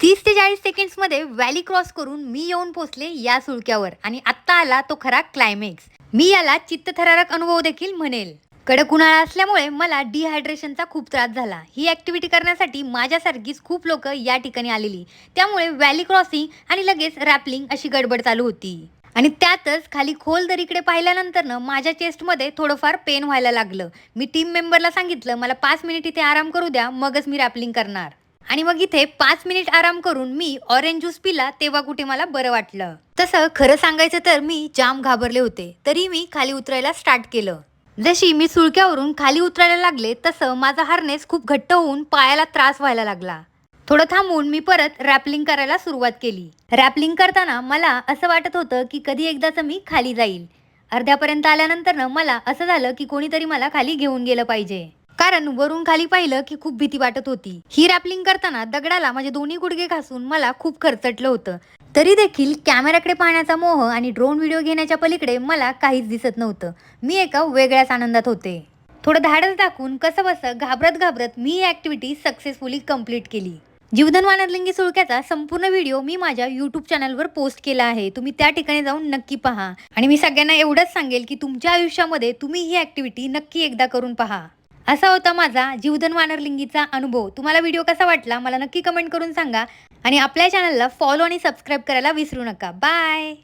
30 ते 40 सेकंड्समध्ये valley cross करून मी येऊन पोहोचले या सुळक्यावर आणि आत्ता आला तो खरा क्लायमॅक्स. मी याला चित्तथरारक अनुभव देखील म्हणेल. कडक उन्हाळा असल्यामुळे मला डिहायड्रेशनचा खूप त्रास झाला. ही ॲक्टिव्हिटी करण्यासाठी माझ्यासारखीच खूप लोक या ठिकाणी आलेली. त्यामुळे व्हॅली क्रॉसिंग आणि लगेच रॅपलिंग अशी गडबड चालू होती. आणि त्यातच खाली खोल दरीकडे पाहिल्यानंतर माझ्या चेस्टमध्ये थोडंफार पेन व्हायला लागलं. मी टीम मेंबरला सांगितलं मला 5 मिनिट इथे आराम करू द्या, मगच मी रॅपलिंग करणार. आणि मग इथे 5 मिनिट आराम करून मी ऑरेंज ज्यूस पिला तेव्हा कुठे मला बरं वाटलं. तसं खरं सांगायचं तर मी जाम घाबरले होते, तरी मी खाली उतरायला स्टार्ट केलं. जशी मी सुळक्यावरून खाली उतरायला लागले तसं माझा हार्नेस खूप घट्ट होऊन पायाला त्रास व्हायला लागला. थोडं थांबून मी परत रॅपलिंग करायला सुरुवात केली. रॅपलिंग करताना मला असं वाटत होतं की कधी एकदाच मी खाली जाईल. अर्ध्यापर्यंत आल्यानंतर मला असं झालं की कोणीतरी मला खाली घेऊन गेलं पाहिजे, कारण वरून खाली पाहिलं की खूप भीती वाटत होती. ही रॅपलिंग करताना दगडाला माझे दोन्ही गुडघे घासून मला खूप खरचटलं होतं. तरी देखील कॅमेराकडे पाहण्याचा मोह आणि ड्रोन व्हिडिओ घेण्याच्या पलीकडे मला काहीच दिसत नव्हतं. मी एका वेगळ्याच आनंदात होते. थोडं धाडस दाखवून कसं बसं घाबरत घाबरत मी ही ॲक्टिव्हिटी सक्सेसफुली कंप्लीट केली. जीवधन वानरलिंगी सुळक्याचा संपूर्ण व्हिडिओ मी माझ्या यूट्यूब चॅनलवर पोस्ट केला आहे. तुम्ही त्या ठिकाणी जाऊन नक्की पहा. आणि मी सगळ्यांना एवढंच सांगेल की तुमच्या आयुष्यामध्ये तुम्ही ही ॲक्टिव्हिटी नक्की एकदा करून पहा. असा होता माझा जीवधन वानरलिंगीचा अनुभव. तुम्हाला व्हिडिओ कसा वाटला मला नक्की कमेंट करून सांगा. आणि आपल्या चॅनलला फॉलो आणि सबस्क्राईब करायला विसरू नका. बाय.